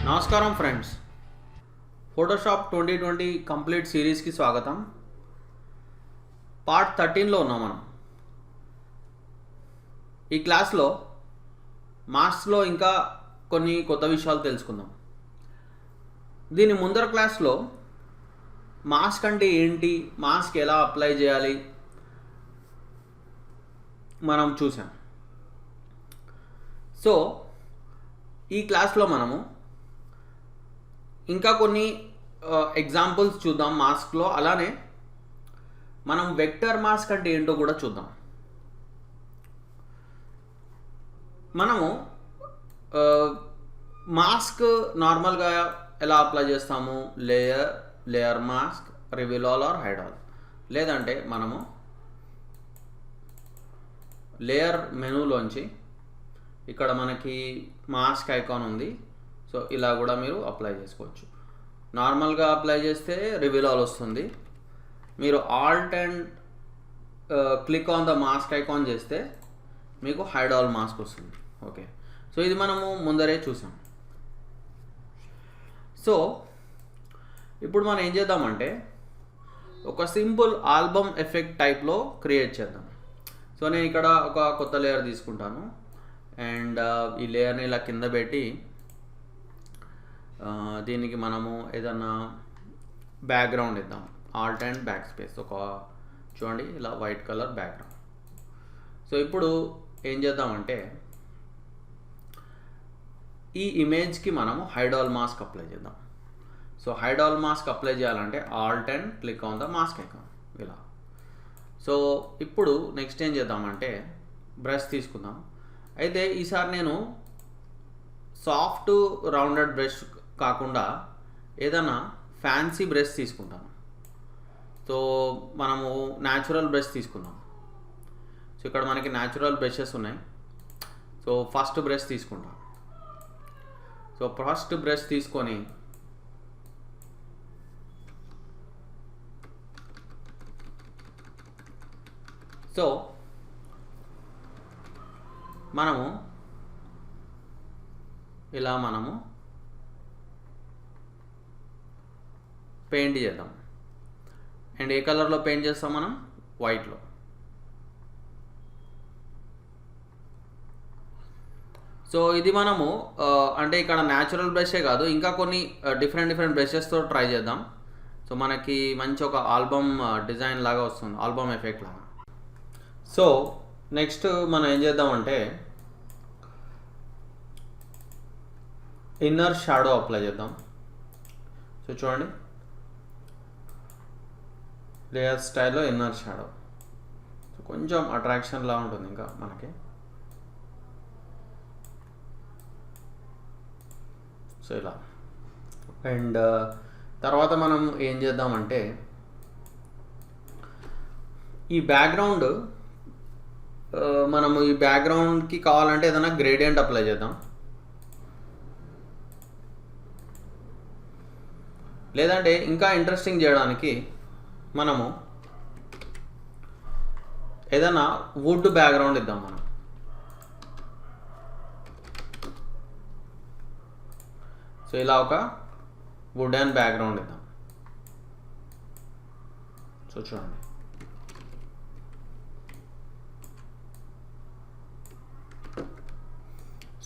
నమస్కారం friends, Photoshop 2020 complete సిరీస్కి స్వాగతం. Part 13లో ఉన్నాం మనం. ఈ క్లాస్లో మాస్క్లో ఇంకా కొన్ని కొత్త విషయాలు తెలుసుకుందాం. దీని ముందర క్లాస్లో మాస్క్ అంటే ఏంటి, మాస్క్ ఎలా అప్లై చేయాలి మనం చూసాం. సో ఈ క్లాస్లో మనము ఇంకా కొన్ని ఎగ్జాంపుల్స్ చూద్దాం మాస్క్లో. అలానే మనం వెక్టర్ మాస్క్ అంటే ఏంటో కూడా చూద్దాం. మనము మాస్క్ నార్మల్గా ఎలా అప్లై చేస్తాము? Layer mask, reveal all or hide all. లేదంటే మనము లేయర్ మెనూలోంచి ఇక్కడ మనకి మాస్క్ ఐకాన్ ఉంది, సో ఇలా కూడా మీరు అప్లై చేసుకోవచ్చు. నార్మల్గా అప్లై చేస్తే రివీల్ ఆల్ వస్తుంది. మీరు Alt and click on the mask icon చేస్తే మీకు హైడ్ ఆల్ మాస్క్ వస్తుంది. ఓకే, సో ఇది మనము ముందరే చూసాం. సో ఇప్పుడు మనం ఏం చేద్దామంటే ఒక సింపుల్ ఆల్బమ్ ఎఫెక్ట్ టైప్లో క్రియేట్ చేద్దాం. సో నేను ఇక్కడ ఒక కొత్త లేయర్ తీసుకుంటాను అండ్ ఈ లేయర్ని ఇలా కింద పెట్టి దీనికి మనము ఏదన్నా బ్యాక్గ్రౌండ్ ఇద్దాం. ఆల్ట్ అండ్ బ్యాక్ స్పేస్, ఒక చూడండి ఇలా వైట్ కలర్ బ్యాక్గ్రౌండ్. సో ఇప్పుడు ఏం చేద్దామంటే ఈ ఇమేజ్కి మనము హైడ్ ఆల్ మాస్క్ అప్లై చేద్దాం. So hide all mask apply చేయాలంటే alt and click on the mask icon ఇలా. సో ఇప్పుడు నెక్స్ట్ ఏం చేద్దామంటే బ్రష్ తీసుకుందాం. అయితే ఈసారి నేను సాఫ్ట్ రౌండెడ్ బ్రష్ కాకుండా ఏదైనా ఫ్యాన్సీ బ్రష్ తీసుకుంటాను. సో మనము న్యాచురల్ బ్రష్ తీసుకుందాం. సో ఇక్కడ మనకి న్యాచురల్ బ్రషెస్ ఉన్నాయి. సో ఫస్ట్ బ్రష్ తీసుకుంటాం. సో ఫస్ట్ బ్రష్ తీసుకొని సో మనము ఇలా పెయింట్ చేద్దాం. అండ్ ఏ కలర్లో పెయింట్ చేస్తాం మనం? వైట్లో. సో ఇది మనము అంటే ఇక్కడ న్యాచురల్ బ్రషే కాదు, ఇంకా కొన్ని డిఫరెంట్ బ్రషెస్తో ట్రై చేద్దాం. సో మనకి మంచి ఒక ఆల్బమ్ డిజైన్ లాగా వస్తుంది, ఆల్బమ్ ఎఫెక్ట్ లాగా. సో నెక్స్ట్ మనం ఏం చేద్దామంటే ఇన్నర్ షాడో అప్లై చేద్దాం. సో చూడండి లేయర్ స్టైల్లో ఇన్నర్ షాడో. సో కొంచెం అట్రాక్షన్లా ఉంటుంది ఇంకా మనకి. సో ఇలా. అండ్ తర్వాత మనం ఏం చేద్దామంటే ఈ బ్యాక్గ్రౌండ్ మనము ఈ బ్యాక్గ్రౌండ్కి కావాలంటే ఏదైనా గ్రేడియంట్ అప్లై చేద్దాం. లేదంటే ఇంకా ఇంట్రెస్టింగ్ చేయడానికి మనము ఏదైనా వుడ్ బ్యాక్గ్రౌండ్ ఇద్దాం మనం. సో ఇలా ఒక వుడెన్ బ్యాక్గ్రౌండ్ ఇద్దాం. సో చూడండి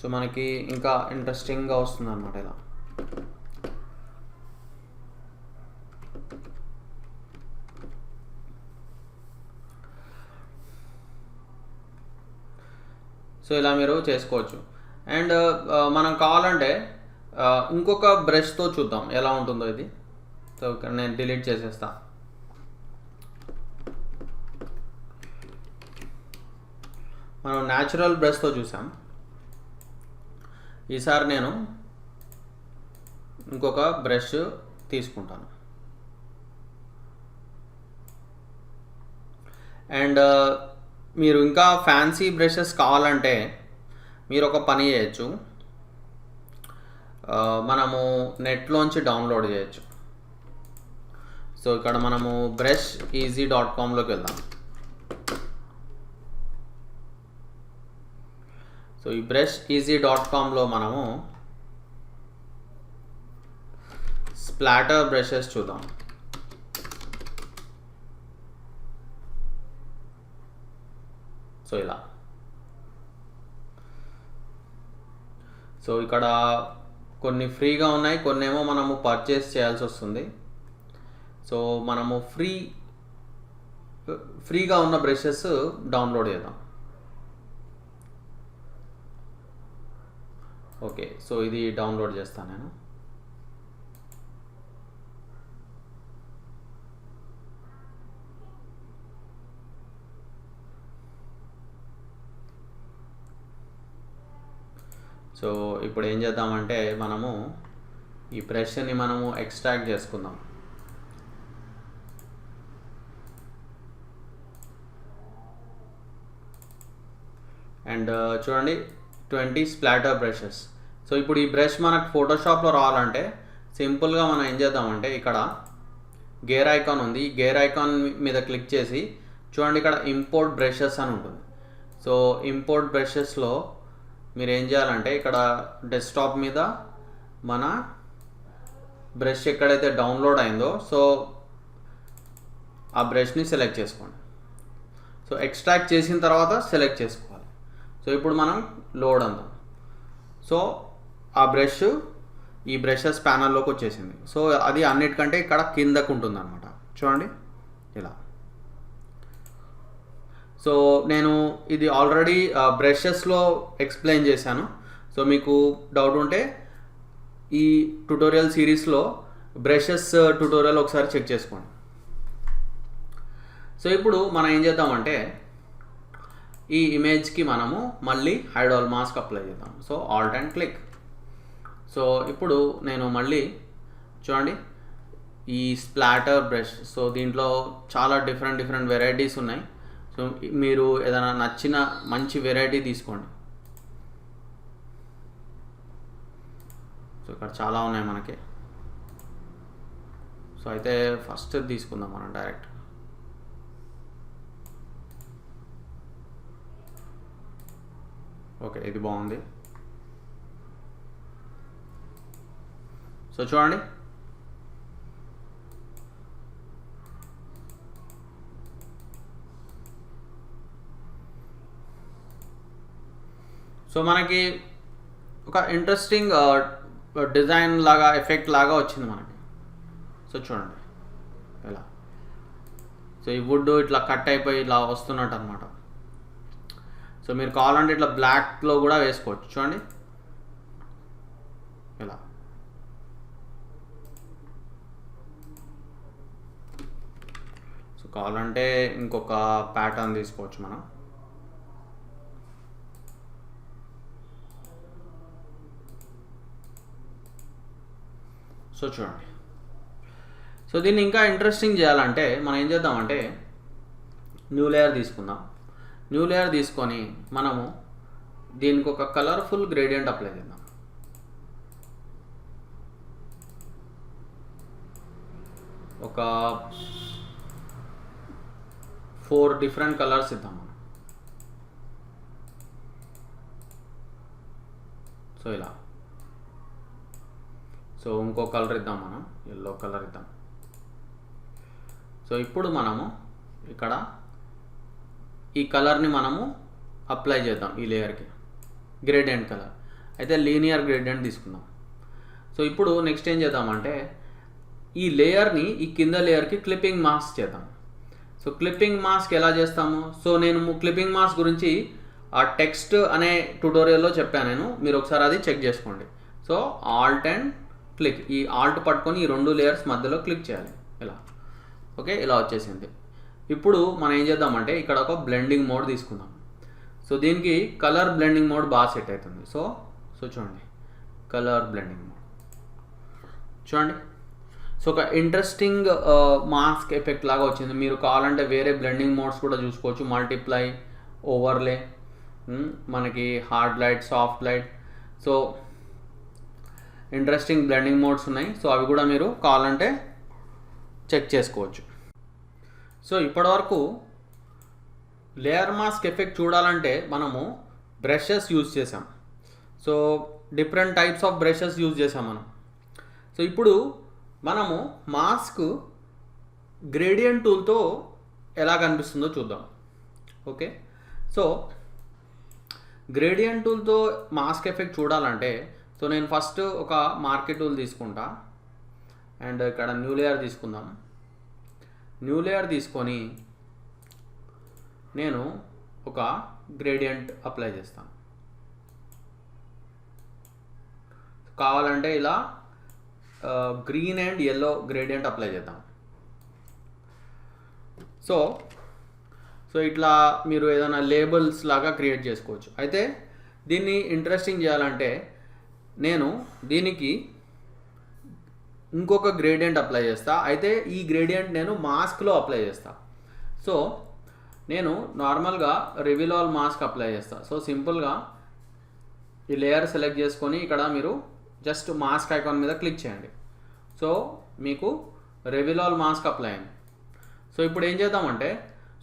సో మనకి ఇంకా ఇంట్రెస్టింగ్గా వస్తుంది అన్నమాట ఇలా. సో ఇలా మీరు చేసుకోవచ్చు. అండ్ మనం కావాలంటే ఇంకొక బ్రష్తో చూద్దాం ఎలా ఉంటుందో ఇది. సో ఇక్కడ నేను డిలీట్ చేసేస్తా. మనం న్యాచురల్ బ్రష్తో చూసాం. ఈసారి నేను ఇంకొక బ్రష్ తీసుకుంటాను. అండ్ మీరు ఇంకా ఫ్యాన్సీ బ్రషెస్ కావాలంటే మీరు ఒక పని చేయొచ్చు, మనము నెట్లోంచి డౌన్లోడ్ చేయొచ్చు. సో ఇక్కడ మనము brushEasy.comలోకి వెళ్దాం. సో ఈ brushEasy.comలో మనము స్ప్లాటర్ బ్రషెస్ చూద్దాం. సో ఇలా. సో ఇక్కడ కొన్ని ఫ్రీగా ఉన్నాయి, కొన్ని ఏమో మనము పర్చేస్ చేయాల్సి వస్తుంది. సో మనము ఫ్రీగా ఉన్న బ్రషెస్ డౌన్లోడ్ చేద్దాం. ఓకే, సో ఇది డౌన్లోడ్ చేస్తాను నేను. సో ఇప్పుడు ఏం చేద్దామంటే మనము ఈ బ్రష్ని మనము ఎక్స్ట్రాక్ట్ చేసుకుందాం. అండ్ చూడండి 20 స్ప్లాటర్ బ్రషెస్. సో ఇప్పుడు ఈ బ్రష్ మనకు ఫోటోషాప్లో రావాలంటే సింపుల్గా మనం ఏం చేద్దామంటే ఇక్కడ గేర్ ఐకాన్ ఉంది, ఈ గేర్ ఐకాన్ మీద క్లిక్ చేసి చూడండి ఇక్కడ ఇంపోర్ట్ బ్రషెస్ అని ఉంటుంది. సో ఇంపోర్ట్ బ్రషెస్లో మీరు ఏం చేయాలంటే ఇక్కడ డెస్క్టాప్ మీద మన బ్రష్ ఎక్కడైతే డౌన్లోడ్ అయిందో సో ఆ బ్రష్ని సెలెక్ట్ చేసుకోండి. సో ఎక్స్ట్రాక్ట్ చేసిన తర్వాత సెలెక్ట్ చేసుకోవాలి. సో ఇప్పుడు మనం లోడ్ అందాం. సో ఆ బ్రష్ ఈ బ్రషెస్ ప్యానల్లోకి వచ్చేసింది. సో అది అన్నిటికంటే ఇక్కడ కిందకు ఉంటుంది అనమాట. చూడండి ఇలా. సో నేను ఇది ఆల్రెడీ బ్రషెస్లో ఎక్స్ప్లెయిన్ చేశాను. సో మీకు డౌట్ ఉంటే ఈ ట్యుటోరియల్ సిరీస్లో బ్రషెస్ ట్యుటోరియల్ ఒకసారి చెక్ చేసుకోండి. సో ఇప్పుడు మనం ఏం చేద్దామంటే ఈ ఇమేజ్కి మనము మళ్ళీ హైడ్ ఆల్ మాస్క్ అప్లై చేద్దాం. So Alt and click. So ఇప్పుడు నేను మళ్ళీ చూడండి ఈ స్ప్లాటర్ బ్రష్. సో దీంట్లో చాలా డిఫరెంట్ వెరైటీస్ ఉన్నాయి. సో మీరు ఏదైనా నచ్చిన మంచి వెరైటీ తీసుకోండి. సో ఇక్కడ చాలా ఉన్నాయి మనకి. సో అయితే ఫస్ట్ తీసుకుందాం మనం డైరెక్ట్. ఓకే, ఇది బాగుంది. సో చూడండి సో మనకి ఒక ఇంట్రెస్టింగ్ డిజైన్ లాగా ఎఫెక్ట్ లాగా వచ్చింది మనకి. సో చూడండి ఇలా. సో ఈ వుడ్ ఇట్లా కట్ అయిపోయి ఇలా వస్తున్నట్టు అనమాట. సో మీరు కావాలంటే ఇట్లా బ్లాక్లో కూడా వేసుకోవచ్చు. చూడండి ఇలా. సో కావాలంటే ఇంకొక ప్యాటర్న్ తీసుకోవచ్చు మనం. సో చూడండి. సో దీన్ని ఇంకా ఇంట్రెస్టింగ్ చేయాలంటే మనం ఏం చేద్దామంటే న్యూ లేయర్ తీసుకుందాం. న్యూ లేయర్ తీసుకొని మనము దీనికి ఒక కలర్ఫుల్ గ్రేడియంట్ అప్లై చేద్దాం. ఒక 4 డిఫరెంట్ కలర్స్ ఇద్దాం మనం. సో ఇలా. సో ఇంకో కలర్ ఇద్దాం మనం, ఎల్లో కలర్ ఇద్దాం. సో ఇప్పుడు మనము ఇక్కడ ఈ కలర్ని మనము అప్లై చేద్దాం ఈ లేయర్కి, గ్రేడియంట్ కలర్. అయితే లీనియర్ గ్రేడియంట్ తీసుకుందాం. సో ఇప్పుడు నెక్స్ట్ ఏం చేద్దామంటే ఈ లేయర్ని ఈ కింద లేయర్కి క్లిప్పింగ్ మాస్క్ చేద్దాం. సో క్లిప్పింగ్ మాస్క్ ఎలా చేస్తాము? సో నేను క్లిప్పింగ్ మాస్క్ గురించి ఆ టెక్స్ట్ అనే ట్యుటోరియల్లో చెప్పాను నేను, మీరు ఒకసారి అది చెక్ చేసుకోండి. సో ఆల్ట్ అండ్ క్లిక్, ఈ ఆల్ట్ పట్టుకొని ఈ 2 లేయర్స్ మధ్యలో క్లిక్ చేయాలి ఇలా. ఓకే, ఇలా వచ్చేసింది. ఇప్పుడు మనం ఏం చేద్దామంటే ఇక్కడ ఒక బ్లెండింగ్ మోడ్ తీసుకుందాం. సో దీనికి కలర్ బ్లెండింగ్ మోడ్ బాగా సెట్ అవుతుంది. సో చూడండి కలర్ బ్లెండింగ్ మోడ్ చూడండి. సో ఒక ఇంట్రెస్టింగ్ మాస్క్ ఎఫెక్ట్ లాగా వచ్చింది. మీరు కావాలంటే వేరే బ్లెండింగ్ మోడ్స్ కూడా చూసుకోవచ్చు. మల్టిప్లై, ఓవర్లే, మనకి hard light, soft light. So interesting blending modes ఉన్నాయి. సో అవి కూడా మీరు కావాలంటే చెక్ చేసుకోవచ్చు. సో ఇప్పటివరకు లేయర్ మాస్క్ ఎఫెక్ట్ చూడాలంటే మనము బ్రషెస్ యూజ్ చేసాం. So different types of brushes use చేసాం మనం. సో ఇప్పుడు మనము మాస్క్ గ్రేడియంట్ టూల్తో ఎలా కనిపిస్తుందో చూద్దాం. ఓకే, సో గ్రేడియంట్ టూల్తో మాస్క్ ఎఫెక్ట్ చూడాలంటే సో నేను ఫస్ట్ ఒక మార్కెట్ టూల్ తీసుకుంటా అండ్ ఇక్కడ న్యూ లేయర్ తీసుకుందాం. న్యూ లేయర్ తీసుకొని నేను ఒక గ్రేడియంట్ అప్లై చేస్తాను. కావాలంటే ఇలా green and yellow gradient apply చేద్దాం. సో ఇట్లా మీరు ఏదైనా లేబుల్స్ లాగా క్రియేట్ చేసుకోవచ్చు. అయితే దీన్ని ఇంట్రెస్టింగ్ చేయాలంటే నేను దీనికి ఇంకొక గ్రేడియంట్ అప్లై చేస్తా. అయితే ఈ గ్రేడియంట్ నేను మాస్క్లో అప్లై చేస్తా. సో నేను నార్మల్గా రివీల్ ఆల్ మాస్క్ అప్లై చేస్తా. సో సింపుల్గా ఈ లేయర్ సెలెక్ట్ చేసుకొని ఇక్కడ మీరు జస్ట్ మాస్క్ ఐకాన్ మీద క్లిక్ చేయండి. సో మీకు రివీల్ ఆల్ మాస్క్ అప్లై అయింది. సో ఇప్పుడు ఏం చేద్దామంటే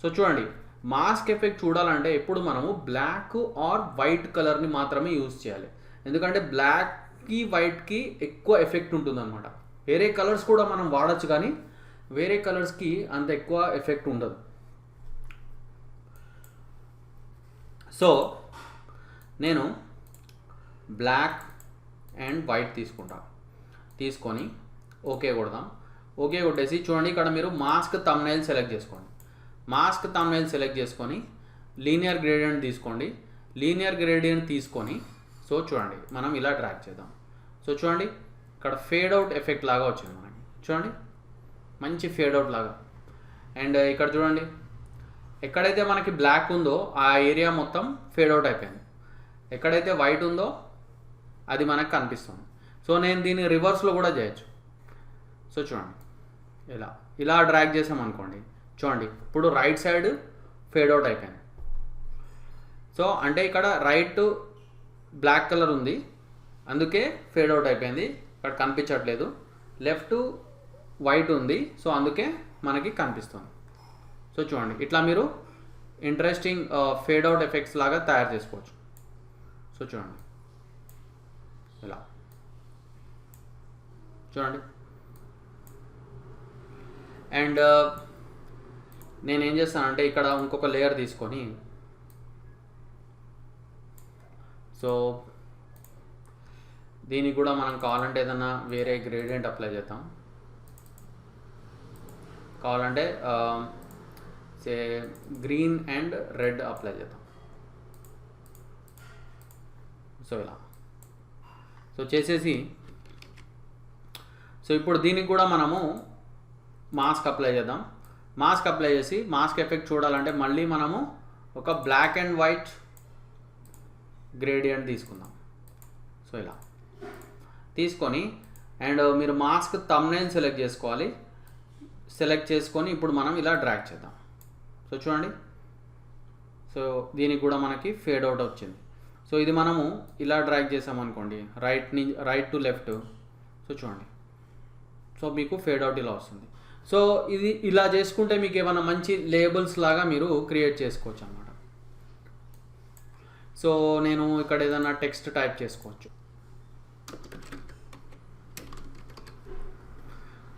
సో చూడండి, మాస్క్ ఎఫెక్ట్ చూడాలంటే ఎప్పుడు మనము బ్లాక్ ఆర్ వైట్ కలర్ని మాత్రమే యూజ్ చేయాలి. ఎందుకంటే బ్లాక్కి వైట్కి ఎక్కువ ఎఫెక్ట్ ఉంటుంది అనమాట. వేరే కలర్స్ కూడా మనం వాడచ్చు, కానీ వేరే కలర్స్కి అంత ఎక్కువ ఎఫెక్ట్ ఉండదు. సో నేను బ్లాక్ అండ్ వైట్ తీసుకొని ఓకే కొడదాం. ఓకే కొట్టేసి చూడండి, ఇక్కడ మీరు మాస్క్ థంబ్నెయిల్ సెలెక్ట్ చేసుకోండి. మాస్క్ థంబ్నెయిల్ సెలెక్ట్ చేసుకొని లీనియర్ గ్రేడియంట్ తీసుకోండి. లీనియర్ గ్రేడియంట్ తీసుకొని సో చూడండి మనం ఇలా డ్రాగ్ చేద్దాం. సో చూడండి ఇక్కడ ఫేడ్ అవుట్ ఎఫెక్ట్ లాగా వచ్చింది మనకి. చూడండి మంచి ఫేడ్ అవుట్ లాగా. అండ్ ఇక్కడ చూడండి ఎక్కడైతే మనకి బ్లాక్ ఉందో ఆ ఏరియా మొత్తం ఫేడ్ అవుట్ అయిపోయింది. ఎక్కడైతే వైట్ ఉందో అది మనకు కనిపిస్తుంది. సో నేను దీన్ని రివర్స్లో కూడా చేయొచ్చు. సో చూడండి ఇలా డ్రాగ్ చేసామనుకోండి, చూడండి ఇప్పుడు రైట్ సైడ్ ఫేడ్ అవుట్ అయిపోయింది. సో అంటే ఇక్కడ రైట్ బ్లాక్ కలర్ ఉంది, అందుకే ఫేడ్ అవుట్ అయిపోయింది, ఇక్కడ కనిపించట్లేదు. లెఫ్ట్ వైట్ ఉంది, సో అందుకే మనకి కనిపిస్తుంది. సో చూడండి ఇట్లా మీరు ఇంట్రెస్టింగ్ ఫేడ్ అవుట్ ఎఫెక్ట్స్ లాగా తయారు చేసుకోవచ్చు. సో చూడండి ఇలా చూడండి. అండ్ నేనేం చేస్తానంటే ఇక్కడ ఇంకొక లేయర్ తీసుకొని సో దీనికి కూడా మనం కావాలంటే ఏదన్నా వేరే గ్రేడియంట్ అప్లై చేద్దాం. కావాలంటే సే గ్రీన్ అండ్ రెడ్ అప్లై చేద్దాం. సో ఇలా సో చేసేసి సో ఇప్పుడు దీనికి కూడా మనము మాస్క్ అప్లై చేద్దాం. మాస్క్ అప్లై చేసి మాస్క్ ఎఫెక్ట్ చూడాలంటే మళ్ళీ మనము ఒక బ్లాక్ అండ్ వైట్ గ్రేడియంట్ తీసుకుందాం. సో ఇలా తీసుకొని అండ్ మీరు మాస్క్ థంబ్నెయిల్ సెలెక్ట్ చేసుకోవాలి. సెలెక్ట్ చేసుకొని ఇప్పుడు మనం ఇలా డ్రాగ్ చేద్దాం. సో చూడండి సో దీనికి కూడా మనకి ఫేడ్ అవుట్ వచ్చింది. సో ఇది మనము ఇలా డ్రాగ్ చేసామనుకోండి రైట్ టు లెఫ్ట్. సో చూడండి సో మీకు ఫేడ్ అవుట్ ఇలా వస్తుంది. సో ఇది ఇలా చేసుకుంటే మీకు ఏమైనా మంచి లేబుల్స్ లాగా మీరు క్రియేట్ చేసుకోవచ్చు అన్నమాట. సో నేను ఇక్కడ ఏదైనా టెక్స్ట్ టైప్ చేసుకోవచ్చు.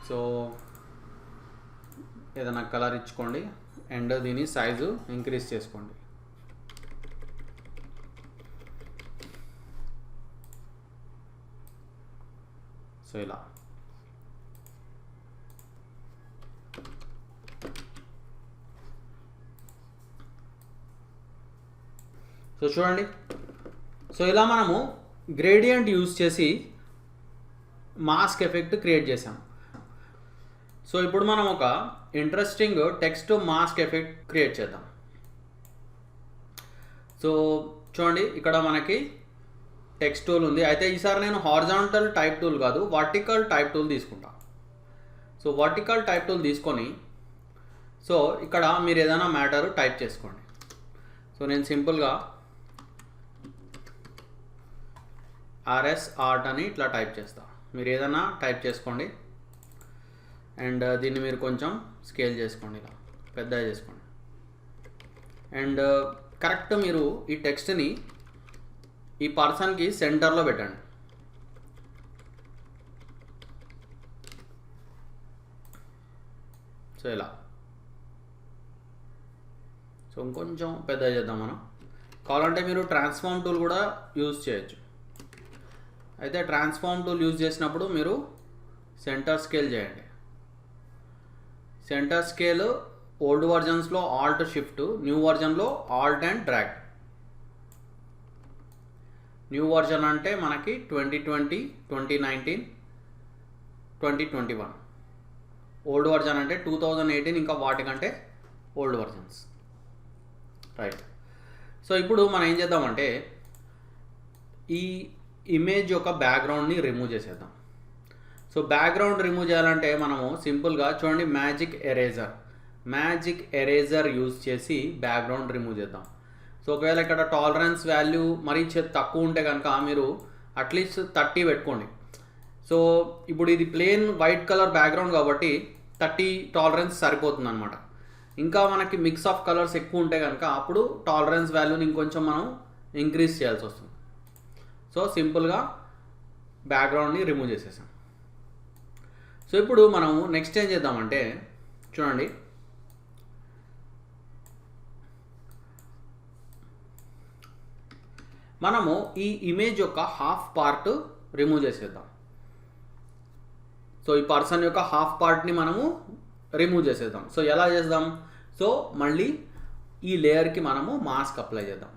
సో ఏదైనా కలర్ ఇచ్చుకోండి అండ్ దీని సైజు ఇంక్రీజ్ చేసుకోండి. సో ఇలా సో చూడండి సో ఇలా మనము గ్రేడియంట్ యూజ్ చేసి మాస్క్ ఎఫెక్ట్ క్రియేట్ చేసాం. సో ఇప్పుడు మనం ఒక interesting text mask effect create చేద్దాం. సో చూడండి ఇక్కడ మనకి టెక్స్ట్ టూల్ ఉంది. అయితే ఈసారి నేను హారిజాంటల్ టైప్ టూల్ కాదు, వర్టికల్ టైప్ టూల్ తీసుకుంటా. సో వర్టికల్ టైప్ టూల్ తీసుకొని సో ఇక్కడ మీరు ఏదైనా మ్యాటర్ టైప్ చేసుకోండి. సో నేను సింపుల్గా RS ఆర్ట్ అని ఇట్లా టైప్ చేస్తా. మీరు ఏదైనా టైప్ చేసుకోండి అండ్ దీన్ని మీరు కొంచెం స్కేల్ చేసుకోండి, ఇలా పెద్దగా చేసుకోండి. అండ్ కరెక్ట్ మీరు ఈ టెక్స్ట్ని ఈ పర్సన్కి సెంటర్లో పెట్టండి. సో ఇలా. సో ఇంకొంచెం పెద్ద చేద్దాం మనం. కావాలంటే మీరు ట్రాన్స్ఫార్మ్ టూల్ కూడా యూజ్ చేయొచ్చు. అయితే ట్రాన్స్ఫార్మ్ టూల్ యూజ్ చేసినప్పుడు మీరు సెంటర్ స్కేల్ చేయండి. సెంటర్ స్కేల్ ఓల్డ్ వర్జన్స్లో ఆల్ట్ షిఫ్ట్, న్యూ వర్జన్లో alt and drag. New version అంటే మనకి 2020, 2019, 2021. ఓల్డ్ వర్జన్ అంటే 2018 ఇంకా వాటికంటే ఓల్డ్ వర్జన్స్. రైట్. సో ఇప్పుడు మనం ఏం చేద్దామంటే ఈ ఇమేజ్ యొక్క బ్యాక్గ్రౌండ్ని రిమూవ్ చేసేద్దాం. సో బ్యాక్గ్రౌండ్ రిమూవ్ చేయాలంటే మనము సింపుల్గా చూడండి, మ్యాజిక్ ఎరేజర్ యూజ్ చేసి బ్యాక్గ్రౌండ్ రిమూవ్ చేద్దాం. సో ఒకవేళ ఇక్కడ టాలరెన్స్ వాల్యూ మరీ తక్కువ ఉంటే కనుక మీరు అట్లీస్ట్ 30 పెట్టుకోండి. సో ఇప్పుడు ఇది ప్లెయిన్ వైట్ కలర్ బ్యాక్గ్రౌండ్ కాబట్టి 30 టాలరెన్స్ సరిపోతుంది అనమాట. ఇంకా మనకి మిక్స్ ఆఫ్ కలర్స్ ఎక్కువ ఉంటే కనుక అప్పుడు టాలరెన్స్ వాల్యూని ఇంకొంచెం మనం ఇంక్రీజ్ చేయాల్సి వస్తుంది. సో సింపుల్గా బ్యాక్గ్రౌండ్ని రిమూవ్ చేసేసాం. సో ఇప్పుడు మనం నెక్స్ట్ ఏం చేద్దామంటే చూడండి, మనము ఈ ఇమేజ్ యొక్క హాఫ్ పార్ట్ రిమూవ్ చేసేద్దాం. సో ఈ పర్సన్ యొక్క హాఫ్ పార్ట్ని మనము రిమూవ్ చేసేద్దాం. సో ఎలా చేద్దాం? సో మళ్ళీ ఈ లేయర్కి మనము మాస్క్ అప్లై చేద్దాం.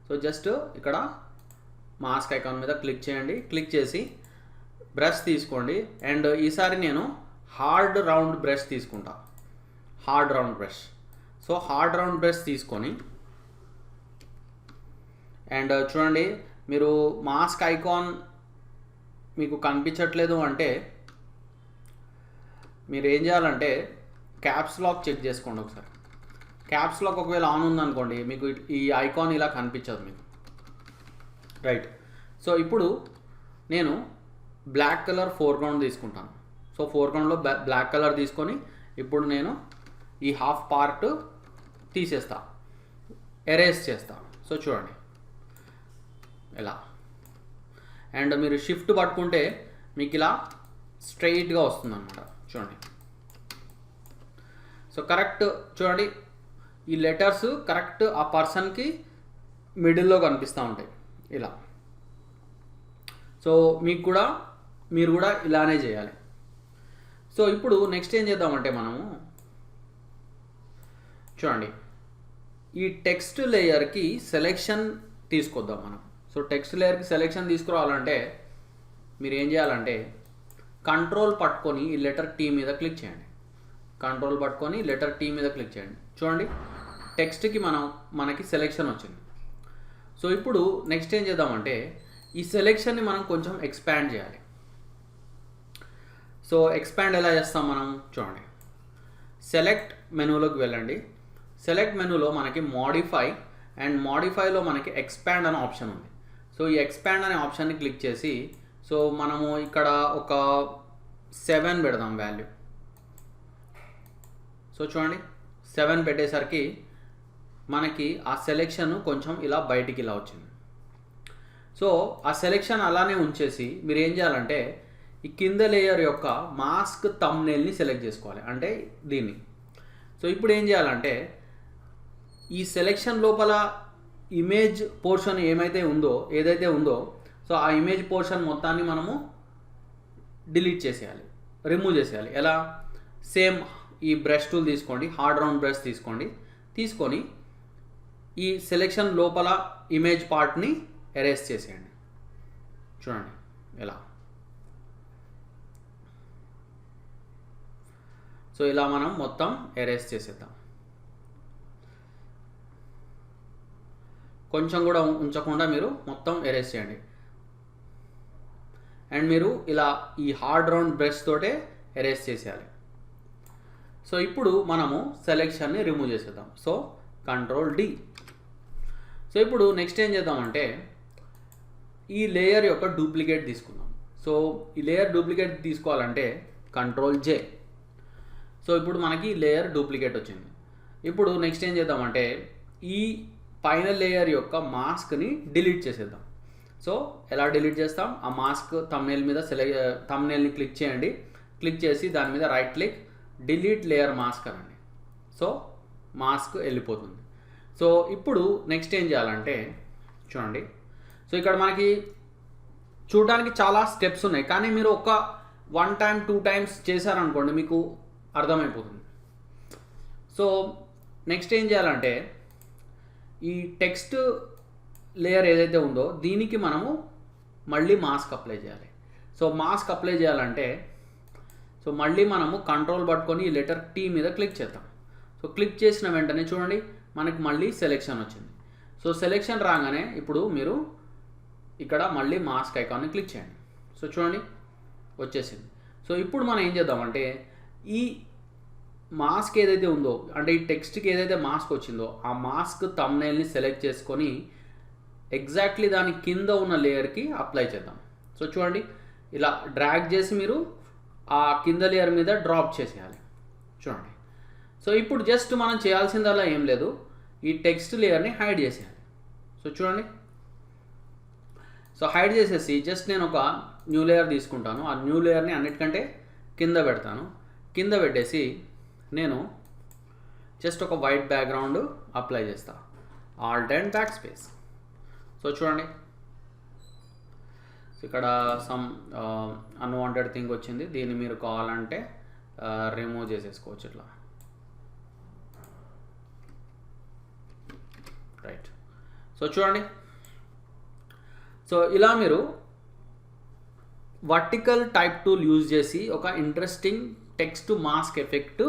సో జస్ట్ ఇక్కడ మాస్క్ ఐకాన్ మీద క్లిక్ చేయండి. క్లిక్ చేసి బ్రష్ తీసుకోండి. అండ్ ఈసారి నేను హార్డ్ రౌండ్ బ్రష్ తీసుకుంటా. Hard round brush. So hard round brush తీసుకొని అండ్ చూడండి, మీరు మాస్క్ ఐకాన్ మీకు కనిపించట్లేదు అంటే మీరు ఏం చేయాలంటే క్యాప్స్ లాక్ చెక్ చేసుకోండి ఒకసారి. క్యాప్స్ లాక్ ఒకవేళ ఆన్ ఉందనుకోండి మీకు ఈ ఐకాన్ ఇలా కనిపించదు మీకు. రైట్. సో ఇప్పుడు నేను బ్లాక్ కలర్ ఫోర్గ్రౌండ్ తీసుకుంటాను. సో ఫోర్గ్రౌండ్లో బ్లాక్ కలర్ తీసుకొని ఇప్పుడు నేను ఈ హాఫ్ పార్ట్ తీసేస్తా, ఎరేజ్ చేస్తా. సో చూడండి ఇలా. అండ్ మీరు షిఫ్ట్ పట్టుకుంటే మీకు ఇలా స్ట్రైట్గా వస్తుంది అన్నమాట. చూడండి. సో కరెక్ట్ చూడండి, ఈ లెటర్స్ కరెక్ట్ ఆ పర్సన్కి మిడిల్లో కనిపిస్తూ ఉంటాయి ఇలా. సో మీరు కూడా ఇలానే చేయాలి. సో ఇప్పుడు నెక్స్ట్ ఏం చేద్దామంటే మనము చూడండి, ఈ టెక్స్ట్ లేయర్కి సెలెక్షన్ తీసుకొద్దాం మనం. సో టెక్స్ట్ లేయర్కి సెలెక్షన్ తీసుకురావాలంటే మీరు ఏం చేయాలంటే కంట్రోల్ పట్టుకొని ఈ లెటర్ టీ మీద క్లిక్ చేయండి. కంట్రోల్ పట్టుకొని లెటర్ టీ మీద క్లిక్ చేయండి. చూడండి, టెక్స్ట్కి మనకి సెలెక్షన్ వచ్చింది. సో ఇప్పుడు నెక్స్ట్ ఏం చేద్దామంటే ఈ సెలెక్షన్ని మనం కొంచెం ఎక్స్పాండ్ చేయాలి. సో ఎక్స్పాండ్ ఎలా చేస్తాం మనం? చూడండి, సెలెక్ట్ మెనూలోకి వెళ్ళండి. సెలెక్ట్ మెనూలో మనకి మోడిఫై అండ్ మోడిఫైలో మనకి ఎక్స్పాండ్ అనే ఆప్షన్ ఉంది. సో ఈ ఎక్స్పాండ్ అనే ఆప్షన్ని క్లిక్ చేసి సో మనము ఇక్కడ ఒక 7 పెడదాం వాల్యూ. సో చూడండి 7 పెట్టేసరికి మనకి ఆ సెలెక్షన్ కొంచెం ఇలా బయటికి ఇలా వచ్చింది. సో ఆ సెలెక్షన్ అలానే ఉంచేసి మీరు ఏం చేయాలంటే ఈ కింద లేయర్ యొక్క మాస్క్ థంబ్నెయిల్ని సెలెక్ట్ చేసుకోవాలి, అంటే దీన్ని. సో ఇప్పుడు ఏం చేయాలంటే ఈ సెలెక్షన్ లోపల ఇమేజ్ పోర్షన్ ఏదైతే ఉందో సో ఆ ఇమేజ్ పోర్షన్ మొత్తాన్ని మనము డిలీట్ చేసేయాలి, రిమూవ్ చేసేయాలి. ఎలా? సేమ్ ఈ బ్రష్ టూల్ తీసుకోండి, హార్డ్ రౌండ్ బ్రష్ తీసుకొని ఈ సెలెక్షన్ లోపల ఇమేజ్ పార్ట్ని ఎరేజ్ చేసేయండి. చూడండి ఎలా. సో ఇలా మనం మొత్తం ఎరేజ్ చేసేద్దాం. కొంచెం కూడా ఉంచకుండా మీరు మొత్తం ఎరేజ్ చేయండి. అండ్ మీరు ఇలా ఈ హార్డ్ రౌండ్ బ్రష్ తోటే ఎరేజ్ చేసేయాలి. సో ఇప్పుడు మనము సెలెక్షన్ని రిమూవ్ చేసేద్దాం. So control D. సో ఇప్పుడు నెక్స్ట్ ఏం చేద్దామంటే ఈ లేయర్ యొక్క డూప్లికేట్ తీసుకుందాం. సో ఈ లేయర్ డూప్లికేట్ తీసుకోవాలంటే కంట్రోల్ జే. సో ఇప్పుడు మనకి లేయర్ డూప్లికేట్ వచ్చింది. ఇప్పుడు నెక్స్ట్ ఏం చేద్దామంటే ఈ పైన లేయర్ యొక్క మాస్క్ని డిలీట్ చేసేద్దాం. సో ఎలా డిలీట్ చేస్తాం? ఆ మాస్క్ థంబ్నెయిల్ మీద థంబ్నెయిల్ని క్లిక్ చేయండి. క్లిక్ చేసి దాని మీద right click, delete layer mask అనండి. సో మాస్క్ వెళ్ళిపోతుంది. సో ఇప్పుడు నెక్స్ట్ ఏం చేయాలంటే చూడండి, సో ఇక్కడ మనకి చూడడానికి చాలా స్టెప్స్ ఉన్నాయి, కానీ మీరు ఒక 1 time 2 times చేశారనుకోండి మీకు అర్థమైపోతుంది. సో నెక్స్ట్ ఏం చేయాలంటే ఈ టెక్స్ట్ లేయర్ ఏదైతే ఉందో దీనికి మనము మళ్ళీ మాస్క్ అప్లై చేయాలి. సో మాస్క్ అప్లై చేయాలంటే సో మళ్ళీ మనము కంట్రోల్ పట్టుకొని ఈ లెటర్ టీ మీద క్లిక్ చేద్దాం. సో క్లిక్ చేసిన వెంటనే చూడండి మనకి మళ్ళీ సెలెక్షన్ వచ్చింది. సో సెలెక్షన్ రాగానే ఇప్పుడు మీరు ఇక్కడ మళ్ళీ మాస్క్ ఐకాన్ని క్లిక్ చేయండి. సో చూడండి వచ్చేసింది. సో ఇప్పుడు మనం ఏం చేద్దామంటే ఈ మాస్క్ ఏదైతే ఉందో అంటే ఈ టెక్స్ట్కి ఏదైతే మాస్క్ వచ్చిందో ఆ మాస్క్ థంబ్నెయిల్ని సెలెక్ట్ చేసుకొని ఎగ్జాక్ట్లీ దాని కింద ఉన్న లేయర్కి అప్లై చేద్దాం. సో చూడండి ఇలా డ్రాగ్ చేసి మీరు ఆ కింద లేయర్ మీద డ్రాప్ చేసేయాలి. చూడండి. సో ఇప్పుడు జస్ట్ మనం చేయాల్సిందల్లా ఏం లేదు, ఈ టెక్స్ట్ లేయర్ని హైడ్ చేసేయాలి. సో చూడండి, సో హైడ్ చేసేసి జస్ట్ నేను ఒక న్యూ లేయర్ తీసుకుంటాను. ఆ న్యూ లేయర్ని అన్నిటికంటే కింద పెడతాను. కింద పెట్టేసి నేను జస్ట్ ఒక వైట్ బ్యాక్గ్రౌండ్ అప్లై చేస్తా. Alt and back space. So చూడండి ఇక్కడ సమ్ అన్వాంటెడ్ థింగ్ వచ్చింది. దీన్ని మీరు కావాలంటే రిమూవ్ చేసేసుకోవచ్చు ఇట్లా. రైట్. సో చూడండి, సో ఇలా మీరు వర్టికల్ టైప్ టూల్ యూజ్ చేసి ఒక interesting text mask effect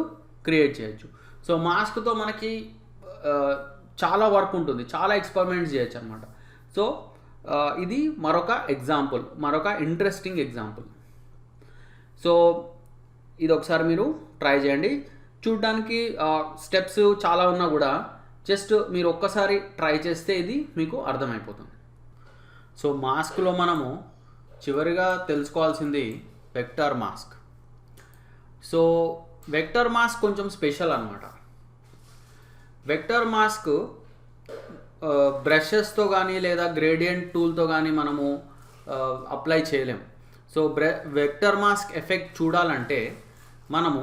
create చేయొచ్చు. సో మాస్క్తో మనకి చాలా వర్క్ ఉంటుంది, చాలా ఎక్స్పెరిమెంట్స్ చేయొచ్చు అనమాట. సో ఇది మరొక ఎగ్జాంపుల్, మరొక ఇంట్రెస్టింగ్ ఎగ్జాంపుల్. సో ఇది ఒకసారి మీరు ట్రై చేయండి. చూడ్డానికి స్టెప్స్ చాలా ఉన్నా కూడా జస్ట్ మీరు ఒక్కసారి ట్రై చేస్తే ఇది మీకు అర్థమైపోతుంది. సో మాస్క్లో మనము చివరిగా తెలుసుకోవాల్సింది vector mask. So vector mask కొంచెం స్పెషల్ అనమాట. వెక్టర్ మాస్క్ బ్రషెస్తో కానీ లేదా గ్రేడియంట్ టూల్తో కానీ మనము అప్లై చేయలేం. సో వెక్టర్ మాస్క్ ఎఫెక్ట్ చూడాలంటే మనము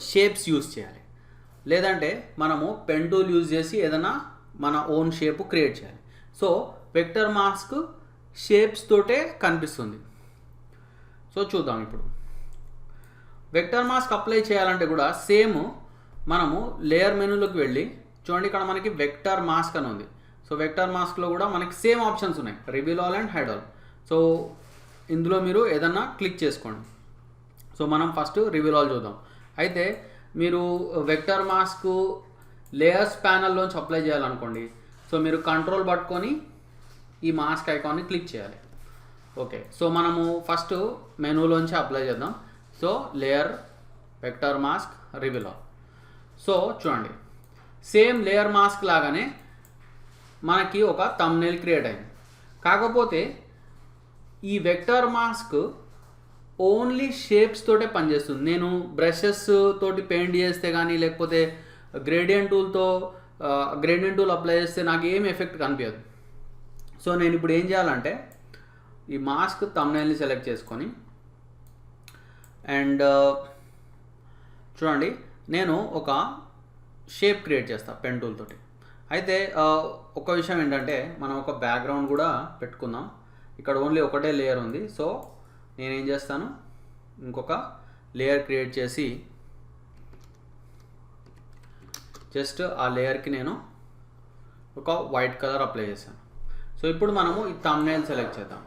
షేప్స్ యూజ్ చేయాలి, లేదంటే మనము పెన్ టూల్ యూజ్ చేసి ఏదైనా మన ఓన్ షేప్ క్రియేట్ చేయాలి. సో వెక్టర్ మాస్క్ షేప్స్ తోటే కనిపిస్తుంది. సో చూద్దాం ఇప్పుడు. వెక్టర్ మాస్క్ అప్లై చేయాలంటే కూడా సేమ్ మనము లేయర్ మెనూలోకి వెళ్ళి చూడండి ఇక్కడ మనకి వెక్టర్ మాస్క్ అని ఉంది. సో వెక్టర్ మాస్క్లో కూడా మనకి సేమ్ ఆప్షన్స్ ఉన్నాయి, reveal all and hide all. So ఇందులో మీరు ఏదన్నా క్లిక్ చేసుకోండి. సో మనం ఫస్ట్ రివీల్ ఆల్ చూద్దాం. అయితే మీరు వెక్టర్ మాస్క్ లేయర్స్ ప్యానల్లోంచి అప్లై చేయాలనుకోండి, సో మీరు కంట్రోల్ పట్టుకొని ఈ మాస్క్ ఐకాన్ని క్లిక్ చేయాలి. ఓకే, సో మనము ఫస్ట్ మెనూలోంచి అప్లై చేద్దాం. So layer, vector mask, reveal all. So చూడండి సేమ్ లేయర్ మాస్క్ లాగానే మనకి ఒక థంబ్నెయిల్ క్రియేట్ అయింది. కాకపోతే ఈ వెక్టర్ మాస్క్ ఓన్లీ షేప్స్ తోటే పనిచేస్తుంది. నేను బ్రషెస్ తోటి పెయింట్ చేస్తే కానీ లేకపోతే గ్రేడియంట్ టూల్ అప్లై చేస్తే నాకు ఏం ఎఫెక్ట్ కనిపించదు. సో నేను ఇప్పుడు ఏం చేయాలంటే ఈ మాస్క్ థంబ్నెయిల్ని సెలెక్ట్ చేసుకొని అండ్ చూడండి నేను ఒక షేప్ క్రియేట్ చేస్తాను పెన్ టూల్ తోటి. అయితే ఒక విషయం ఏంటంటే మనం ఒక బ్యాక్గ్రౌండ్ కూడా పెట్టుకుందాం. ఇక్కడ ఓన్లీ ఒకటే లేయర్ ఉంది. సో నేనేం చేస్తాను, ఇంకొక లేయర్ క్రియేట్ చేసి జస్ట్ ఆ లేయర్కి నేను ఒక వైట్ కలర్ అప్లై చేశాను. సో ఇప్పుడు మనము ఈ థంబ్నెయిల్ సెలెక్ట్ చేద్దాం.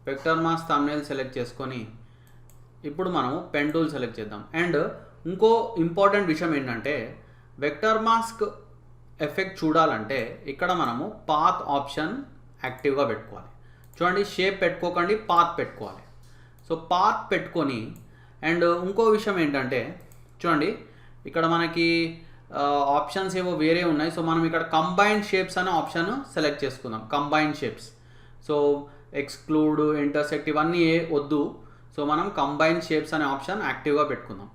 వెక్టర్ మాస్క్ థంబ్నెయిల్ సెలెక్ట్ చేసుకొని ఇప్పుడు మనము పెన్ టూల్ సెలెక్ట్ చేద్దాం. అండ్ ఇంకో ఇంపార్టెంట్ విషయం ఏంటంటే వెక్టర్ మాస్క్ ఎఫెక్ట్ చూడాలంటే ఇక్కడ మనము పాత్ ఆప్షన్ యాక్టివ్గా పెట్టుకోవాలి. చూడండి షేప్ పెట్టుకోకండి, పాత్ పెట్టుకోవాలి. సో పాత్ పెట్టుకొని అండ్ ఇంకో విషయం ఏంటంటే చూడండి ఇక్కడ మనకి ఆప్షన్స్ ఏవో వేరే ఉన్నాయి. సో మనం ఇక్కడ కంబైన్డ్ షేప్స్ అనే ఆప్షన్ సెలెక్ట్ చేసుకుందాం. Combined shapes, so exclude, intersect ఇవన్నీ వద్దు. సో మనం కంబైన్డ్ షేప్స్ అనే ఆప్షన్ యాక్టివ్గా పెట్టుకుందాం.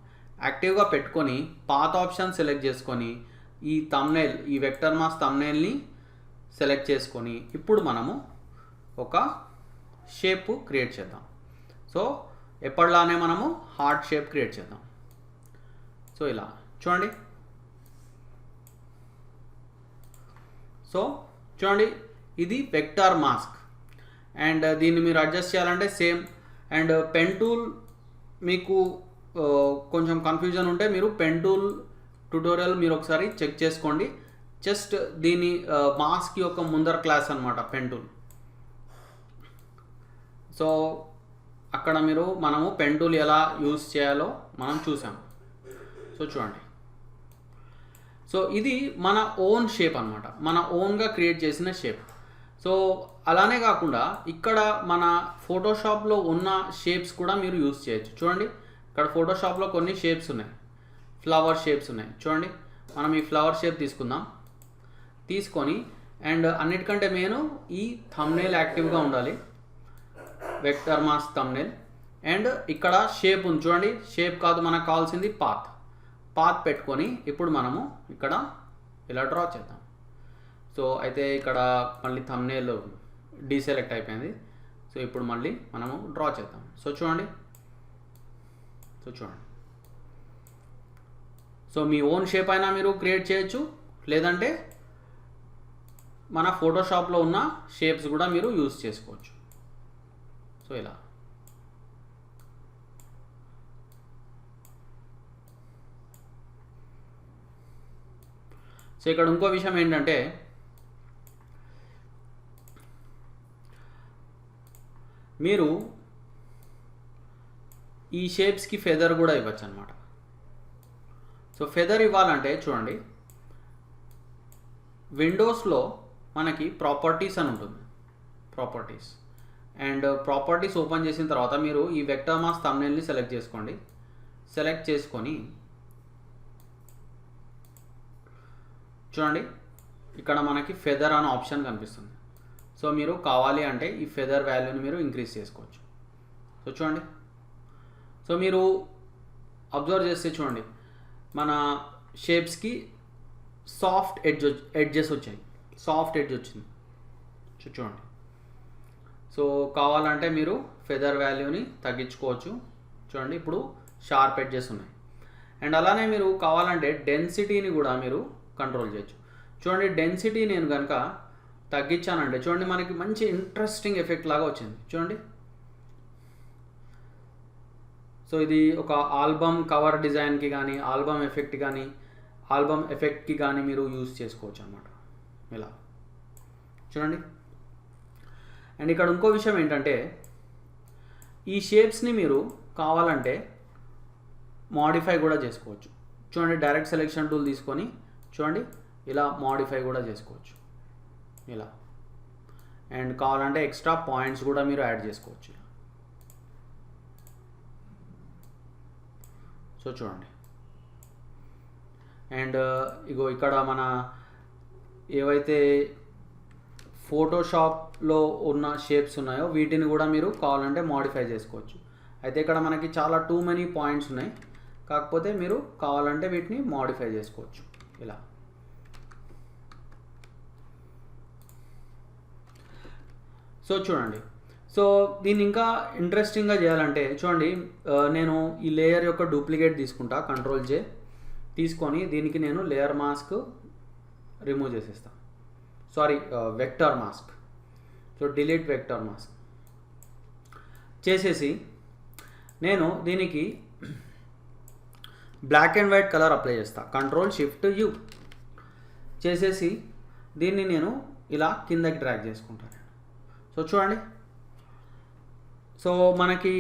యాక్టివ్గా పెట్టుకొని పాత్ ఆప్షన్ సెలెక్ట్ చేసుకొని ఈ థంబ్నెయిల్, ఈ వెక్టర్ మాస్క్ థంబ్నెయిల్ని సెలెక్ట్ చేసుకొని ఇప్పుడు మనము ఒక షేప్ క్రియేట్ చేద్దాం. సో ఎప్పటిలానే మనము హార్ట్ షేప్ క్రియేట్ చేద్దాం. సో ఇలా చూడండి. సో చూడండి, ఇది వెక్టార్ మాస్క్. అండ్ దీన్ని మీరు అడ్జస్ట్ చేయాలంటే సేమ్. అండ్ పెన్ టూల్ మీకు కొంచెం కన్ఫ్యూజన్ ఉంటే మీరు పెన్ టూల్ ట్యుటోరియల్ మీరు ఒకసారి చెక్ చేసుకోండి. జస్ట్ దీని మాస్క్ యొక్క ముందర క్లాస్ అనమాట పెన్ టూల్. సో అక్కడ మనము పెన్ టూల్ ఎలా యూజ్ చేయాలో మనం చూసాము. సో చూడండి, సో ఇది మన ఓన్ షేప్ అనమాట, మన ఓన్గా క్రియేట్ చేసిన షేప్. సో అలానే కాకుండా ఇక్కడ మన ఫోటోషాప్లో ఉన్న షేప్స్ కూడా మీరు యూజ్ చేయొచ్చు. చూడండి, ఇక్కడ ఫోటోషాప్లో కొన్ని షేప్స్ ఉన్నాయి, ఫ్లవర్ షేప్స్ ఉన్నాయి. చూడండి, మనం ఈ ఫ్లవర్ షేప్ తీసుకొని అండ్ అన్నిటికంటే మెయిన్ ఈ థంబ్నెయిల్ యాక్టివ్గా ఉండాలి, వెక్టర్ మాస్క్ థంబ్నెయిల్. అండ్ ఇక్కడ షేప్ ఉంది చూడండి, షేప్ కాదు మనకు కావాల్సింది పాత్ పెట్టుకొని ఇప్పుడు మనము ఇక్కడ ఇలా డ్రా చేద్దాం. సో అయితే ఇక్కడ మళ్ళీ థంబ్నెయిల్ డీసెలెక్ట్ అయిపోయింది. సో ఇప్పుడు మళ్ళీ మనము డ్రా చేద్దాం. సో చూడండి, సో మీ ఓన్ షేప్ అయినా మీరు క్రియేట్ చేయొచ్చు, లేదంటే మన ఫోటోషాప్లో ఉన్న షేప్స్ కూడా మీరు యూజ్ చేసుకోవచ్చు. సో ఇలా సో ఇక్కడ ఇంకో విషయం ఏంటంటే మీరు ఈ షేప్స్కి ఫెదర్ కూడా ఇవ్వచ్చు అనమాట. సో ఫెదర్ ఇవ్వాలంటే చూడండి, విండోస్లో మనకి ప్రాపర్టీస్ అని ఉంటుంది, ప్రాపర్టీస్. అండ్ ప్రాపర్టీస్ ఓపెన్ చేసిన తర్వాత మీరు ఈ వెక్టర్ మాస్క్ థంబ్నెయిల్ని సెలెక్ట్ చేసుకోండి. సెలెక్ట్ చేసుకొని చూడండి, ఇక్కడ మనకి ఫెదర్ అనే ఆప్షన్ కనిపిస్తుంది. సో మీరు కావాలి అంటే ఈ ఫెదర్ వాల్యూని మీరు ఇంక్రీజ్ చేసుకోవచ్చు. సో చూడండి, సో మీరు అబ్జర్వ్ చేస్తే చూడండి, మన షేప్స్కి సాఫ్ట్ ఎడ్జెస్ వచ్చాయి, సాఫ్ట్ ఎడ్జ్ వచ్చింది. చూడండి, సో కావాలంటే మీరు ఫెదర్ వాల్యూని తగ్గించుకోవచ్చు. చూడండి, ఇప్పుడు షార్ప్ ఎడ్జెస్ ఉన్నాయి. అండ్ అలానే మీరు కావాలంటే డెన్సిటీని కూడా మీరు కంట్రోల్ చేయొచ్చు. చూడండి, డెన్సిటీ నేను కనుక తగ్గించానంటే చూడండి మనకి మంచి ఇంట్రెస్టింగ్ ఎఫెక్ట్ లాగా వచ్చింది. చూడండి, సో ఇది ఒక ఆల్బమ్ కవర్ డిజైన్కి కానీ ఆల్బమ్ ఎఫెక్ట్కి కానీ మీరు యూజ్ చేసుకోవచ్చు అన్నమాట. ఇలా చూడండి. అండ్ ఇక్కడ ఇంకో విషయం ఏంటంటే ఈ షేప్స్ని మీరు కావాలంటే మాడిఫై కూడా చేసుకోవచ్చు. చూడండి, డైరెక్ట్ సెలెక్షన్ టూల్ తీసుకొని చూడండి ఇలా మాడిఫై కూడా చేసుకోవచ్చు ఇలా. అండ్ కావాలంటే ఎక్స్ట్రా పాయింట్స్ కూడా మీరు యాడ్ చేసుకోవచ్చు. సో చూడండి, అండ్ ఇగో ఇక్కడ మన ఏవైతే ఫోటోషాప్లో ఉన్న షేప్స్ ఉన్నాయో వీటిని కూడా మీరు కావాలంటే మాడిఫై చేసుకోవచ్చు. అయితే ఇక్కడ మనకి చాలా టూ మెనీ పాయింట్స్ ఉన్నాయి, కాకపోతే మీరు కావాలంటే వీటిని మాడిఫై చేసుకోవచ్చు ఇలా. సో చూడండి, సో దీన్ని ఇంకా ఇంట్రెస్టింగ్గా చేయాలంటే చూడండి, నేను ఈ లేయర్ యొక్క డూప్లికేట్ తీసుకుంటా, కంట్రోల్ జే తీసుకొని దీనికి నేను లేయర్ మాస్క్ రిమూవ్ చేసేస్తాను. Sorry, vector mask. So delete vector mask చేసేసి నేను దీనికి black and white colour apply చేస్తా. కంట్రోల్ షిఫ్ట్ యూ చేసేసి దీన్ని నేను ఇలా కిందకి డ్రాగ్ చేసుకుంటాను. సో చూడండి, సో మనకి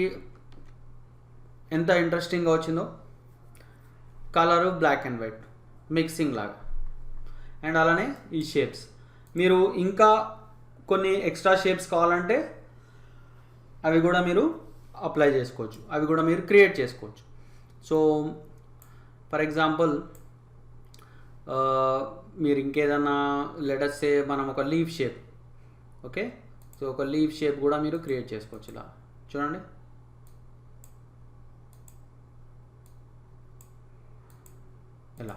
ఎంత ఇంట్రెస్టింగ్గా వచ్చిందో, colour black and white mixing లాగా. అండ్ అలానే ఈ షేప్స్ మీరు ఇంకా కొన్ని ఎక్స్ట్రా షేప్స్ కావాలంటే అవి కూడా మీరు అప్లై చేసుకోవచ్చు, అవి కూడా మీరు క్రియేట్ చేసుకోవచ్చు. సో ఫర్ ఎగ్జాంపుల్ మీరు ఇంకేదన్నా లెటర్స్ సే మనం ఒక లీఫ్ షేప్, ఓకే, సో ఒక లీఫ్ షేప్ కూడా మీరు క్రియేట్ చేసుకోవచ్చు ఇలా. చూడండి, ఇలా.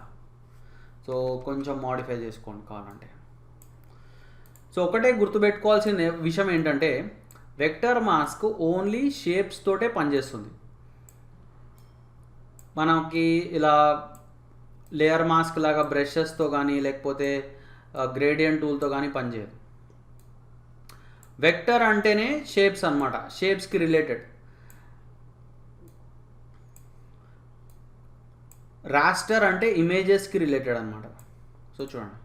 సో కొంచెం మాడిఫై చేసుకోండి కావాలంటే. సో ఒకటే గుర్తుపెట్టుకోవాల్సిన విషయం ఏంటంటే వెక్టర్ మాస్క్ ఓన్లీ షేప్స్ తోటే పనిచేస్తుంది. మనకి ఇలా లేయర్ మాస్క్ లాగా బ్రషెస్తో కానీ లేకపోతే గ్రేడియంట్ టూల్తో కానీ పనిచేయదు. వెక్టర్ అంటేనే షేప్స్ అనమాట, షేప్స్కి రిలేటెడ్. రాస్టర్ అంటే ఇమేజెస్కి రిలేటెడ్ అనమాట. సో చూడండి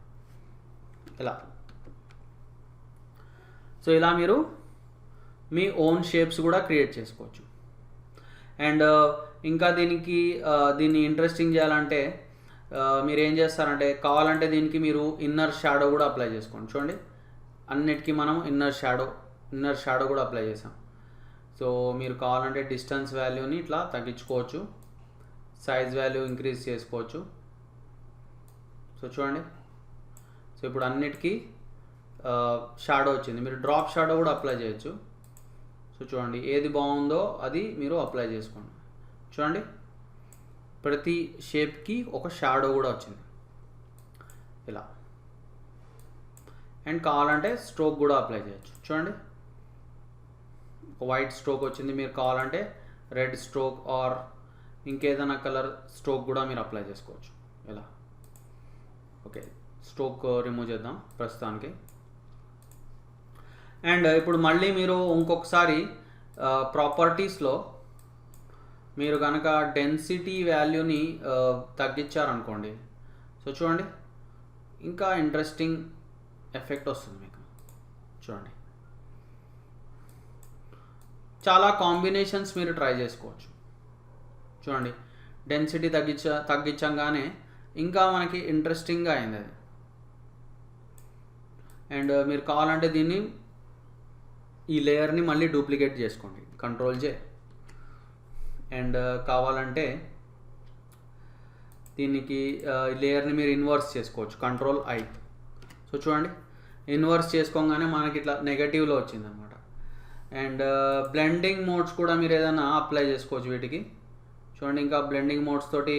ఇలా. సో ఇలా మీరు మీ ఓన్ షేప్స్ కూడా క్రియేట్ చేసుకోవచ్చు. అండ్ ఇంకా దీన్ని ఇంట్రెస్టింగ్ చేయాలంటే మీరు ఏం చేస్తారంటే, కావాలంటే దీనికి మీరు ఇన్నర్ షాడో కూడా అప్లై చేసుకోండి. చూడండి, అన్నిటికీ మనం ఇన్నర్ షాడో కూడా అప్లై చేసాం. సో మీరు కావాలంటే డిస్టెన్స్ వాల్యూని ఇట్లా తగ్గించుకోవచ్చు, సైజ్ వాల్యూ ఇంక్రీజ్ చేసుకోవచ్చు. సో చూడండి, సో ఇప్పుడు అన్నిటికీ షాడో వచ్చింది. మీరు డ్రాప్ షాడో కూడా అప్లై చేయొచ్చు. సో చూడండి, ఏది బాగుందో అది మీరు అప్లై చేసుకోండి. చూడండి, ప్రతి షేప్కి ఒక షాడో కూడా వచ్చింది ఇలా. అండ్ కావాలంటే స్ట్రోక్ కూడా అప్లై చేయొచ్చు. చూడండి, ఒక వైట్ స్ట్రోక్ వచ్చింది. మీరు కావాలంటే రెడ్ స్ట్రోక్ ఆర్ ఇంకేదైనా కలర్ స్ట్రోక్ కూడా మీరు అప్లై చేసుకోవచ్చు ఇలా. ఓకే, స్ట్రోక్ రిమూవ్ చేద్దాం ప్రస్తుతానికి. అండ్ ఇప్పుడు మళ్ళీ మీరు ఇంకొకసారి ప్రాపర్టీస్లో మీరు కనుక డెన్సిటీ వాల్యూని తగ్గించారనుకోండి, సో చూడండి ఇంకా ఇంట్రెస్టింగ్ ఎఫెక్ట్ వస్తుంది మీకు. చూడండి, చాలా కాంబినేషన్స్ మీరు ట్రై చేసుకోవచ్చు. చూడండి, డెన్సిటీ తగ్గించంగానే ఇంకా మనకి ఇంట్రెస్టింగ్గా అయింది అది. అండ్ మీరు కావాలంటే దీన్ని ఈ లేయర్ని మళ్ళీ డూప్లికేట్ చేసుకోండి, కంట్రోల్ జే. అండ్ కావాలంటే దీనికి లేయర్ని మీరు ఇన్వర్స్ చేసుకోవచ్చు, కంట్రోల్ ఐ. సో చూడండి, ఇన్వర్స్ చేసుకోగానే మనకి ఇట్లా నెగటివ్లో వచ్చింది అనమాట. అండ్ బ్లెండింగ్ మోడ్స్ కూడా మీరు ఏదైనా అప్లై చేసుకోవచ్చు వీటికి. చూడండి, ఇంకా బ్లెండింగ్ మోడ్స్ తోటి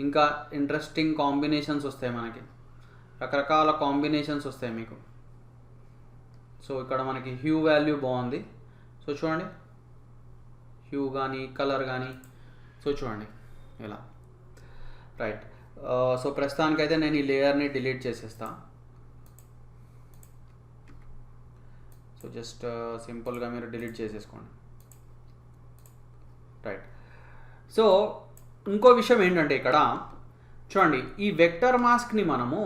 ఇంకా ఇంట్రెస్టింగ్ కాంబినేషన్స్ వస్తాయి మనకి, రకరకాల కాంబినేషన్స్ వస్తాయి మీకు. సో ఇక్కడ మనకి హ్యూ వాల్యూ బాగుంది. సో చూడండి, హ్యూ కానీ కలర్ కానీ. సో చూడండి ఇలా, రైట్. సో ప్రస్తుతానికైతే నేను ఈ లేయర్ని డిలీట్ చేసేస్తా. సో జస్ట్ సింపుల్గా మీరు డిలీట్ చేసేసుకోండి, రైట్. సో ఇంకో విషయం ఏంటంటే ఇక్కడ చూడండి, ఈ వెక్టర్ మాస్క్ని మనము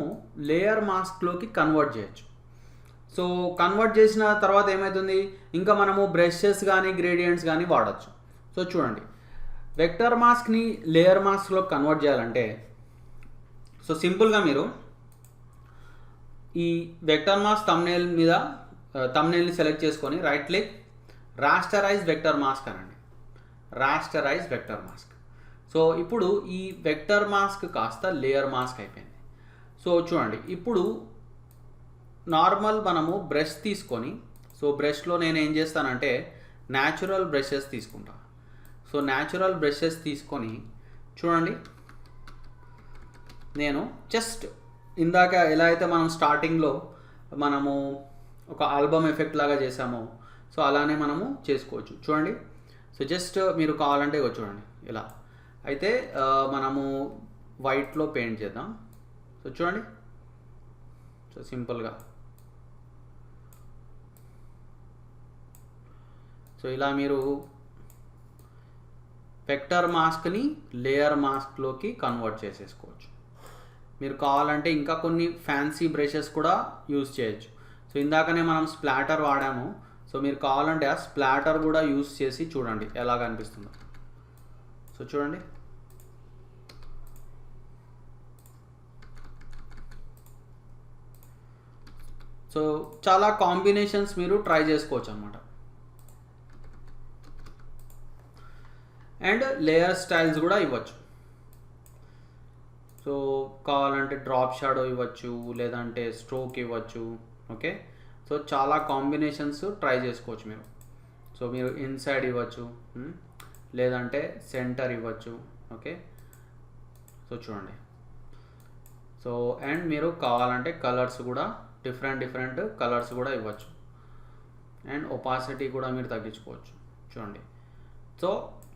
లేయర్ మాస్క్లోకి కన్వర్ట్ చేయొచ్చు. సో కన్వర్ట్ చేసిన తర్వాత ఏమవుతుంది, ఇంకా మనము బ్రషెస్ కానీ గ్రేడియంట్స్ కానీ వాడచ్చు. సో చూడండి, వెక్టర్ మాస్క్ని లేయర్ మాస్క్లో కన్వర్ట్ చేయాలంటే, సో సింపుల్గా మీరు ఈ వెక్టర్ మాస్క్ థంబ్నెయిల్ని సెలెక్ట్ చేసుకొని right click, rasterise vector mask అనండి. Rasterise vector mask. సో ఇప్పుడు ఈ వెక్టర్ మాస్క్ కాస్త లేయర్ మాస్క్ అయిపోయింది. సో చూడండి, ఇప్పుడు నార్మల్ మనము బ్రష్ తీసుకొని, సో బ్రష్లో నేను ఏం చేస్తానంటే న్యాచురల్ బ్రషెస్ తీసుకుంటా. సో న్యాచురల్ బ్రషెస్ తీసుకొని చూడండి, నేను జస్ట్ ఇందాక ఎలా అయితే మనం స్టార్టింగ్లో మనము ఒక ఆల్బమ్ ఎఫెక్ట్ లాగా చేసామో, సో అలానే మనము చేసుకోవచ్చు. చూడండి, సో జస్ట్ మీరు కావాలంటే చూడండి ఇలా. అయితే మనము వైట్లో పెయింట్ చేద్దాం. సో చూడండి, సో సింపుల్గా సో ఇలా మీరు వెక్టర్ మాస్క్ని లేయర్ మాస్క్లోకి కన్వర్ట్ చేసేసుకోవచ్చు. మీరు కావాలంటే ఇంకా కొన్ని ఫ్యాన్సీ బ్రషెస్ కూడా యూజ్ చేయొచ్చు. సో ఇందాకనే మనం స్ప్లాటర్ వాడాము. సో మీరు కావాలంటే ఆ స్ప్లాటర్ కూడా యూజ్ చేసి చూడండి ఎలా కనిపిస్తుందో. సో చూడండి, సో చాలా కాంబినేషన్స్ మీరు ట్రై చేసుకోవచ్చు అన్నమాట. అండ్ లేయర్ స్టైల్స్ కూడా ఇవ్వచ్చు. సో కావాలంటే డ్రాప్ షాడో ఇవ్వచ్చు, లేదంటే స్ట్రోక్ ఇవ్వచ్చు. ఓకే, సో చాలా కాంబినేషన్స్ ట్రై చేసుకోవచ్చు మీరు. సో మీరు ఇన్సైడ్ ఇవ్వచ్చు, లేదంటే సెంటర్ ఇవ్వచ్చు. ఓకే, సో చూడండి. సో అండ్ మీరు కావాలంటే కలర్స్ కూడా డిఫరెంట్ కలర్స్ కూడా ఇవ్వచ్చు. అండ్ ఒపాసిటీ కూడా మీరు తగ్గించుకోవచ్చు. చూడండి, సో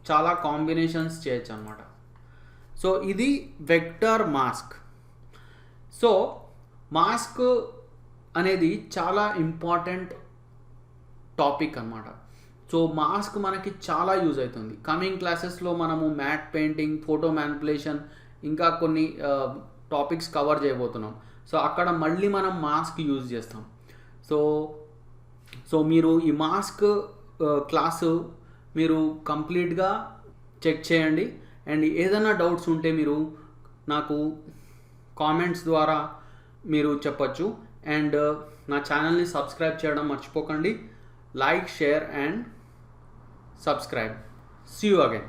చాలా కాంబినేషన్స్ చేయొచ్చు అన్నమాట. సో ఇది వెక్టర్ మాస్క్. సో మాస్క్ అనేది చాలా ఇంపార్టెంట్ టాపిక్ అన్నమాట. సో మాస్క్ మనకి చాలా యూజ్ అవుతుంది. కమింగ్ క్లాసెస్లో మనము మ్యాట్ పెయింటింగ్, ఫోటో మ్యానిపులేషన్, ఇంకా కొన్ని టాపిక్స్ కవర్ చేయబోతున్నాం. సో అక్కడ మళ్ళీ మనం మాస్క్ యూజ్ చేస్తాం. సో మీరు ఈ మాస్క్ క్లాసు మీరు కంప్లీట్గా చెక్ చేయండి. అండ్ ఏదైనా డౌట్స్ ఉంటే మీరు నాకు కామెంట్స్ ద్వారా మీరు చెప్పచ్చు. అండ్ నా ఛానల్ని సబ్స్క్రైబ్ చేయడం మర్చిపోకండి. Like, share and subscribe. See you again.